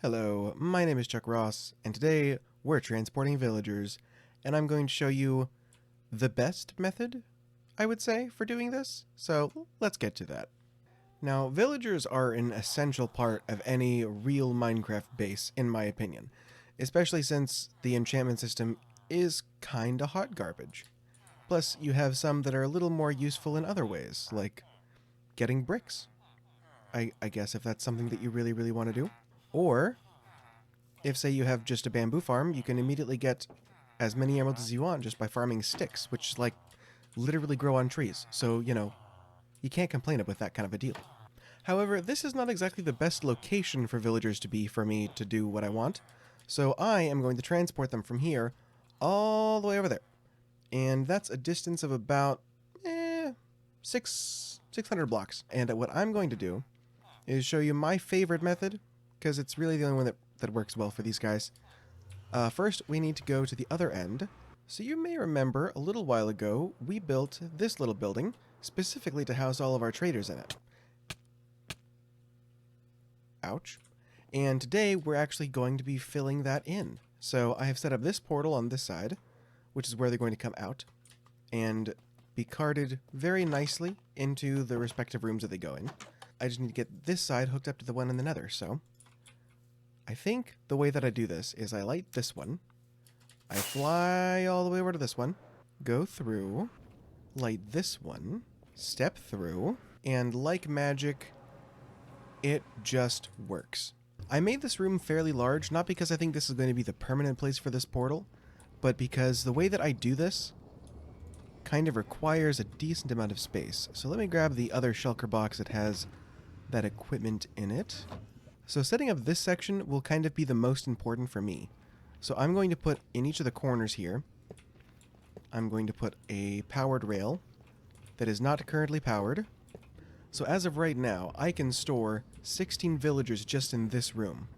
Hello, my name is Chuck Ross, and today we're transporting villagers, and I'm going to show you the best method, I would say, for doing this. So let's get to that. Now, villagers are an essential part of any real Minecraft base, in my opinion, especially since the enchantment system is kinda hot garbage. Plus, you have some that are a little more useful in other ways, like getting bricks. I guess if that's something that you really want to do. Or, if say you have just a bamboo farm, you can immediately get as many emeralds as you want just by farming sticks, which like literally grow on trees. So, you can't complain with that kind of a deal. However, this is not exactly the best location for villagers to be for me to do what I want. So I am going to transport them from here all the way over there. And that's a distance of about 600 blocks. And what I'm going to do is show you my favorite method, because it's really the only one that works well for these guys. First, we need to go to the other end. So you may remember a little while ago, we built this little building specifically to house all of our traders in it. Ouch. And today, we're actually going to be filling that in. So I have set up this portal on this side, which is where they're going to come out, and be carted very nicely into the respective rooms that they go in. I just need to get this side hooked up to the one in the nether, so I think the way that I do this is I light this one, I fly all the way over to this one, go through, light this one, step through, and like magic, it just works. I made this room fairly large, not because I think this is going to be the permanent place for this portal, but because the way that I do this kind of requires a decent amount of space. So let me grab the other shulker box that has that equipment in it. So setting up this section will kind of be the most important for me. So I'm going to put in each of the corners here, I'm going to put a powered rail that is not currently powered. So as of right now, I can store 16 villagers just in this room.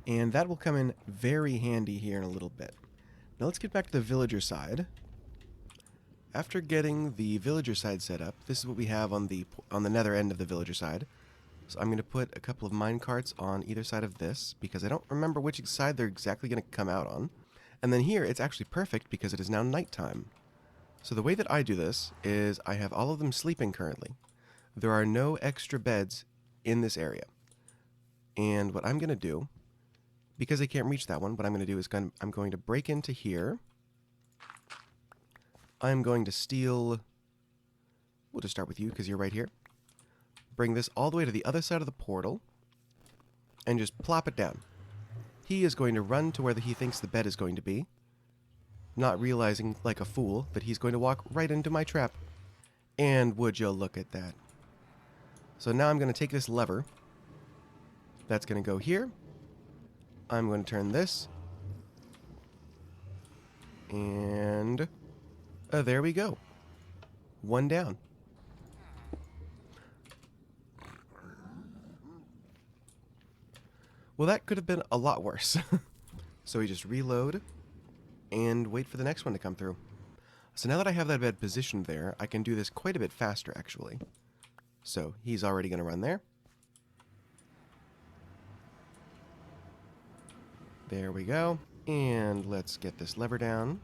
And that will come in very handy here in a little bit. Now let's get back to the villager side. After getting the villager side set up, this is what we have on the nether end of the villager side. So I'm going to put a couple of mine carts on either side of this, because I don't remember which side they're exactly going to come out on. And then here, it's actually perfect because it is now nighttime. So the way that I do this is I have all of them sleeping currently. There are no extra beds in this area. And what I'm going to do, because I can't reach that one, what I'm going to do is I'm going to break into here. I'm going to steal... We'll just start with you because you're right here. Bring this all the way to the other side of the portal, and just plop it down. He is going to run to where he thinks the bed is going to be, not realizing, like a fool, that he's going to walk right into my trap. And would you look at that? So now I'm going to take this lever. That's going to go here. I'm going to turn this. And there we go. One down. Well, that could have been a lot worse. So we just reload and wait for the next one to come through. So now that I have that bed positioned there, I can do this quite a bit faster, actually. So he's already going to run there. There we go. And let's get this lever down.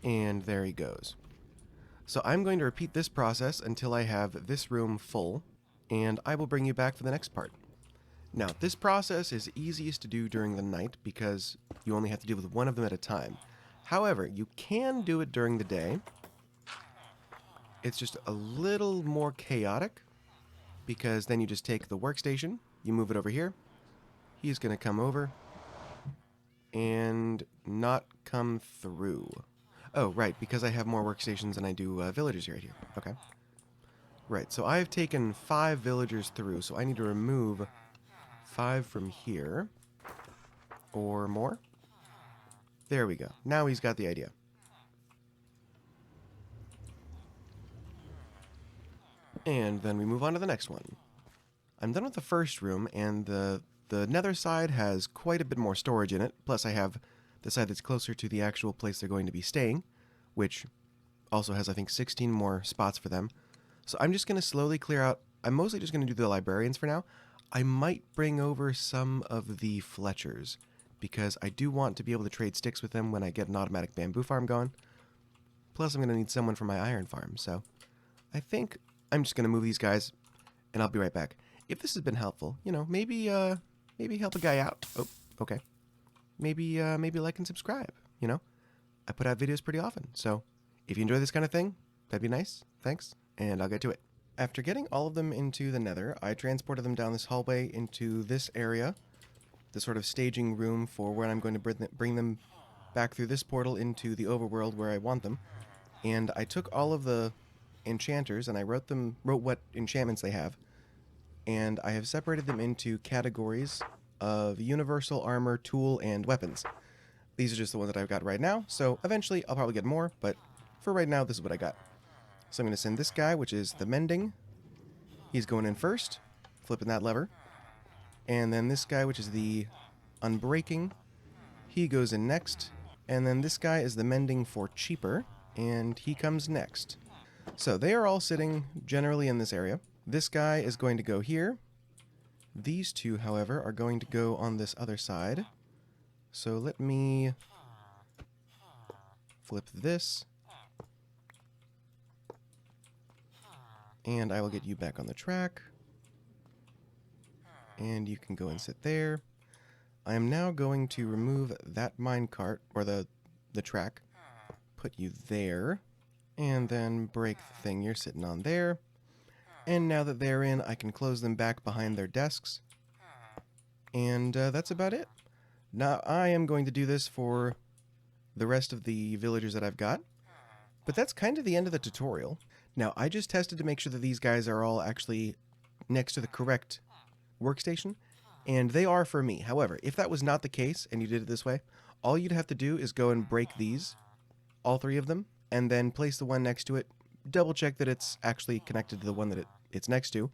And there he goes. So I'm going to repeat this process until I have this room full, and I will bring you back for the next part. Now, this process is easiest to do during the night because you only have to deal with one of them at a time. However, you can do it during the day. It's just a little more chaotic, because then you just take the workstation, you move it over here, he's going to come over and not come through. Oh, right, because I have more workstations than I do villagers right here. Okay. Right, so I've taken 5 villagers through, so I need to remove 5 from here. Or more. There we go. Now he's got the idea. And then we move on to the next one. I'm done with the first room, and the nether side has quite a bit more storage in it. Plus I have the side that's closer to the actual place they're going to be staying, which also has, I think, 16 more spots for them. So I'm just going to slowly clear out. I'm mostly just going to do the librarians for now. I might bring over some of the Fletchers because I do want to be able to trade sticks with them when I get an automatic bamboo farm going. Plus, I'm going to need someone for my iron farm. So I think I'm just going to move these guys, and I'll be right back. If this has been helpful, you know, maybe help a guy out. Oh, okay. Maybe like and subscribe. You know, I put out videos pretty often, so if you enjoy this kind of thing, that'd be nice. Thanks, and I'll get to it. After getting all of them into the nether, I transported them down this hallway into this area, the sort of staging room for where I'm going to bring them back through this portal into the overworld where I want them. And I took all of the enchanters and I wrote what enchantments they have, and I have separated them into categories of universal armor, tool, and weapons. These are just the ones that I've got right now, so eventually I'll probably get more, but for right now, this is what I got. So I'm going to send this guy, which is the mending. He's going in first, flipping that lever. And then this guy, which is the unbreaking, he goes in next. And then this guy is the mending for cheaper, and he comes next. So they are all sitting generally in this area. This guy is going to go here. These two, however, are going to go on this other side. So let me flip this. And I will get you back on the track. And you can go and sit there. I am now going to remove that minecart, or the track. Put you there. And then break the thing you're sitting on there. And now that they're in, I can close them back behind their desks. And that's about it. Now, I am going to do this for the rest of the villagers that I've got. But that's kind of the end of the tutorial. Now, I just tested to make sure that these guys are all actually next to the correct workstation, and they are for me. However, if that was not the case, and you did it this way, all you'd have to do is go and break these, all three of them, and then place the one next to it, double check that it's actually connected to the one that it's next to,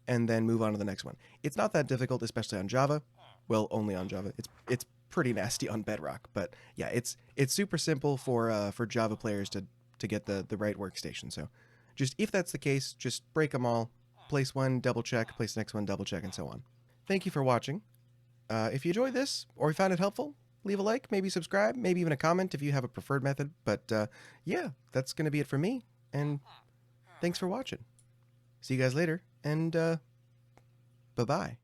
and then move on to the next one. It's not that difficult, especially on Java. Well, only on Java. It's pretty nasty on Bedrock, but yeah, it's super simple for Java players to get the right workstation. So just if that's the case, just break them all, place one, double check, place the next one, double check, and so on. Thank you for watching. If you enjoyed this or you found it helpful, leave a like, maybe subscribe, maybe even a comment if you have a preferred method. But yeah, that's going to be it for me, and thanks for watching. See you guys later, and bye-bye.